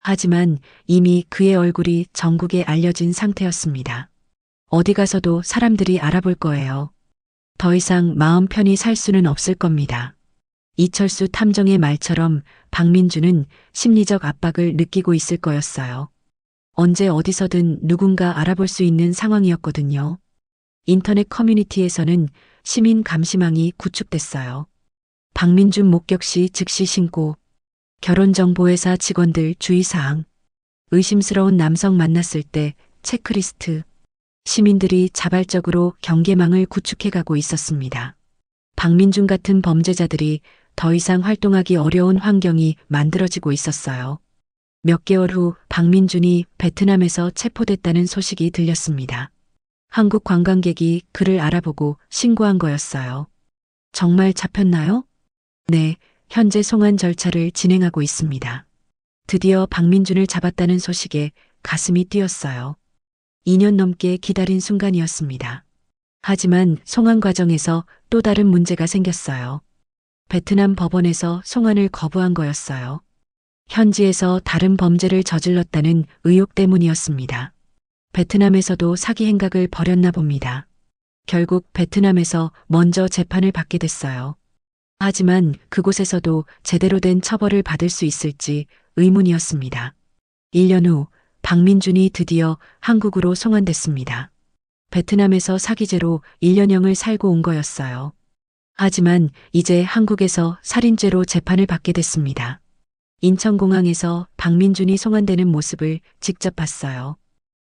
하지만 이미 그의 얼굴이 전국에 알려진 상태였습니다. 어디 가서도 사람들이 알아볼 거예요. 더 이상 마음 편히 살 수는 없을 겁니다. 이철수 탐정의 말처럼 박민준은 심리적 압박을 느끼고 있을 거였어요. 언제 어디서든 누군가 알아볼 수 있는 상황이었거든요. 인터넷 커뮤니티에서는 시민 감시망이 구축됐어요. 박민준 목격 시 즉시 신고, 결혼정보회사 직원들 주의사항, 의심스러운 남성 만났을 때 체크리스트, 시민들이 자발적으로 경계망을 구축해가고 있었습니다. 박민준 같은 범죄자들이 더 이상 활동하기 어려운 환경이 만들어지고 있었어요. 몇 개월 후 박민준이 베트남에서 체포됐다는 소식이 들렸습니다. 한국 관광객이 그를 알아보고 신고한 거였어요. 정말 잡혔나요? 네, 현재 송환 절차를 진행하고 있습니다. 드디어 박민준을 잡았다는 소식에 가슴이 뛰었어요. 2년 넘게 기다린 순간이었습니다. 하지만 송환 과정에서 또 다른 문제가 생겼어요. 베트남 법원에서 송환을 거부한 거였어요. 현지에서 다른 범죄를 저질렀다는 의혹 때문이었습니다. 베트남에서도 사기 행각을 벌였나 봅니다. 결국 베트남에서 먼저 재판을 받게 됐어요. 하지만 그곳에서도 제대로 된 처벌을 받을 수 있을지 의문이었습니다. 1년 후 박민준이 드디어 한국으로 송환됐습니다. 베트남에서 사기죄로 1년형을 살고 온 거였어요. 하지만 이제 한국에서 살인죄로 재판을 받게 됐습니다. 인천공항에서 박민준이 송환되는 모습을 직접 봤어요.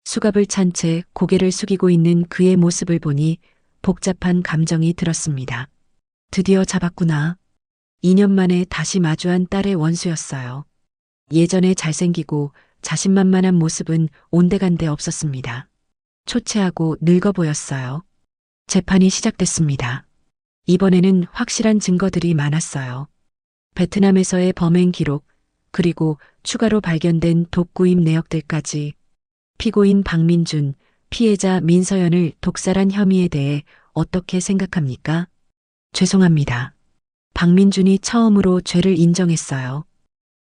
수갑을 찬 채 고개를 숙이고 있는 그의 모습을 보니 복잡한 감정이 들었습니다. 드디어 잡았구나. 2년 만에 다시 마주한 딸의 원수였어요. 예전에 잘생기고 자신만만한 모습은 온데간데 없었습니다. 초췌하고 늙어 보였어요. 재판이 시작됐습니다. 이번에는 확실한 증거들이 많았어요. 베트남에서의 범행 기록, 그리고 추가로 발견된 독구임 내역들까지. 피고인 박민준, 피해자 민서연을 독살한 혐의에 대해 어떻게 생각합니까? 죄송합니다. 박민준이 처음으로 죄를 인정했어요.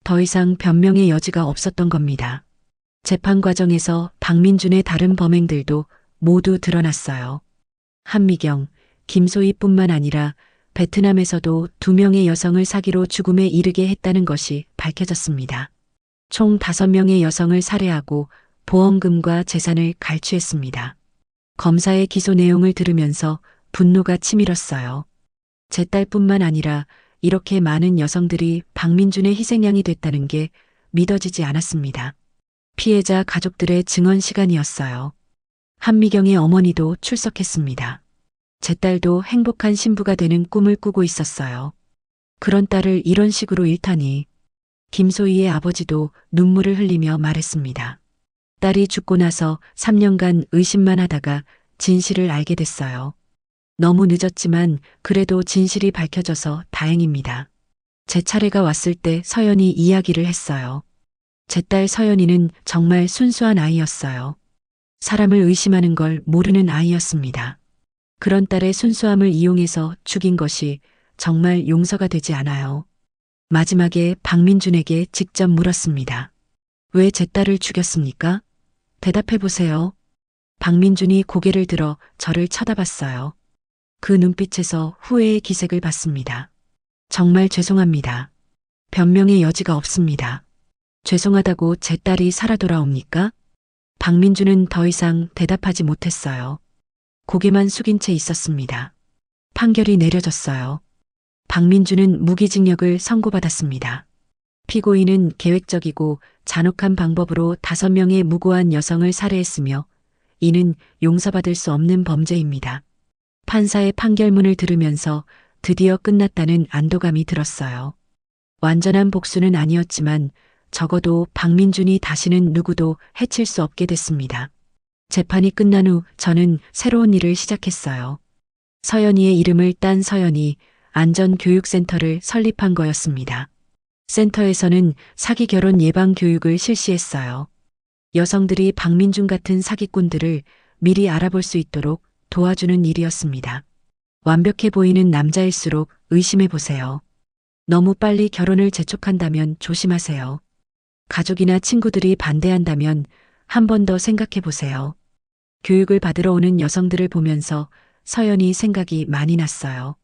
더 이상 변명의 여지가 없었던 겁니다. 재판 과정에서 박민준의 다른 범행들도 모두 드러났어요. 한미경, 김소희뿐만 아니라 베트남에서도 2명의 여성을 사기로 죽음에 이르게 했다는 것이 밝혀졌습니다. 총 5명의 여성을 살해하고 보험금과 재산을 갈취했습니다. 검사의 기소 내용을 들으면서 분노가 치밀었어요. 제 딸뿐만 아니라 이렇게 많은 여성들이 박민준의 희생양이 됐다는 게 믿어지지 않았습니다. 피해자 가족들의 증언 시간이었어요. 한미경의 어머니도 출석했습니다. 제 딸도 행복한 신부가 되는 꿈을 꾸고 있었어요. 그런 딸을 이런 식으로 잃다니. 김소희의 아버지도 눈물을 흘리며 말했습니다. 딸이 죽고 나서 3년간 의심만 하다가 진실을 알게 됐어요. 너무 늦었지만 그래도 진실이 밝혀져서 다행입니다. 제 차례가 왔을 때 서연이 이야기를 했어요. 제 딸 서연이는 정말 순수한 아이였어요. 사람을 의심하는 걸 모르는 아이였습니다. 그런 딸의 순수함을 이용해서 죽인 것이 정말 용서가 되지 않아요. 마지막에 박민준에게 직접 물었습니다. 왜 제 딸을 죽였습니까? 대답해 보세요. 박민준이 고개를 들어 저를 쳐다봤어요. 그 눈빛에서 후회의 기색을 봤습니다. 정말 죄송합니다. 변명의 여지가 없습니다. 죄송하다고 제 딸이 살아 돌아옵니까? 박민준은 더 이상 대답하지 못했어요. 고개만 숙인 채 있었습니다. 판결이 내려졌어요. 박민준은 무기징역을 선고받았습니다. 피고인은 계획적이고 잔혹한 방법으로 5명의 무고한 여성을 살해했으며 이는 용서받을 수 없는 범죄입니다. 판사의 판결문을 들으면서 드디어 끝났다는 안도감이 들었어요. 완전한 복수는 아니었지만 적어도 박민준이 다시는 누구도 해칠 수 없게 됐습니다. 재판이 끝난 후 저는 새로운 일을 시작했어요. 서연이의 이름을 딴 서연이 안전교육센터를 설립한 거였습니다. 센터에서는 사기 결혼 예방 교육을 실시했어요. 여성들이 박민준 같은 사기꾼들을 미리 알아볼 수 있도록 도와주는 일이었습니다. 완벽해 보이는 남자일수록 의심해 보세요. 너무 빨리 결혼을 재촉한다면 조심하세요. 가족이나 친구들이 반대한다면 한 번 더 생각해 보세요. 교육을 받으러 오는 여성들을 보면서 서연이 생각이 많이 났어요.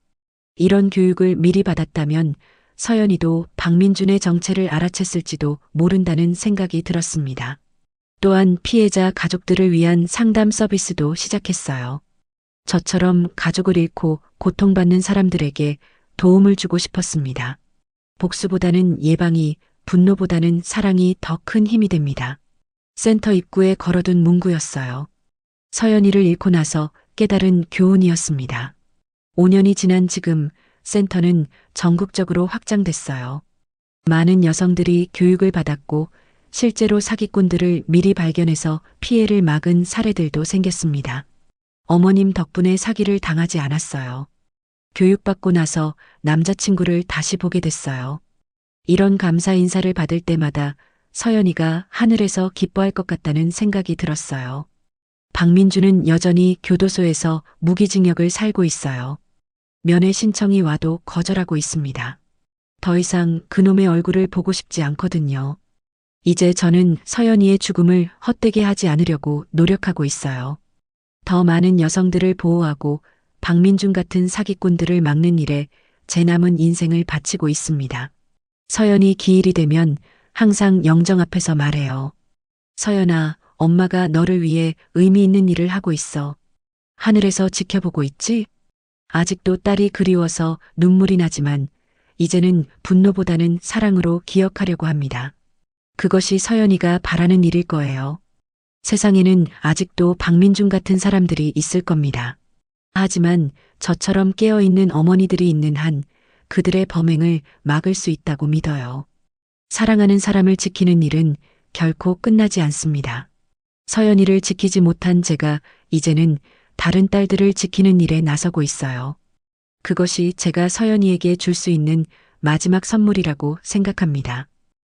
이런 교육을 미리 받았다면 서연이도 박민준의 정체를 알아챘을지도 모른다는 생각이 들었습니다. 또한 피해자 가족들을 위한 상담 서비스도 시작했어요. 저처럼 가족을 잃고 고통받는 사람들에게 도움을 주고 싶었습니다. 복수보다는 예방이, 분노보다는 사랑이 더 큰 힘이 됩니다. 센터 입구에 걸어둔 문구였어요. 서연이를 잃고 나서 깨달은 교훈이었습니다. 5년이 지난 지금 센터는 전국적으로 확장됐어요. 많은 여성들이 교육을 받았고 실제로 사기꾼들을 미리 발견해서 피해를 막은 사례들도 생겼습니다. 어머님 덕분에 사기를 당하지 않았어요. 교육받고 나서 남자친구를 다시 보게 됐어요. 이런 감사 인사를 받을 때마다 서연이가 하늘에서 기뻐할 것 같다는 생각이 들었어요. 박민주는 여전히 교도소에서 무기징역을 살고 있어요. 면회 신청이 와도 거절하고 있습니다. 더 이상 그놈의 얼굴을 보고 싶지 않거든요. 이제 저는 서연이의 죽음을 헛되게 하지 않으려고 노력하고 있어요. 더 많은 여성들을 보호하고 박민준 같은 사기꾼들을 막는 일에 제 남은 인생을 바치고 있습니다. 서연이 기일이 되면 항상 영정 앞에서 말해요. 서연아, 엄마가 너를 위해 의미 있는 일을 하고 있어. 하늘에서 지켜보고 있지? 아직도 딸이 그리워서 눈물이 나지만 이제는 분노보다는 사랑으로 기억하려고 합니다. 그것이 서연이가 바라는 일일 거예요. 세상에는 아직도 박민준 같은 사람들이 있을 겁니다. 하지만 저처럼 깨어있는 어머니들이 있는 한 그들의 범행을 막을 수 있다고 믿어요. 사랑하는 사람을 지키는 일은 결코 끝나지 않습니다. 서연이를 지키지 못한 제가 이제는 다른 딸들을 지키는 일에 나서고 있어요. 그것이 제가 서연이에게 줄 수 있는 마지막 선물이라고 생각합니다.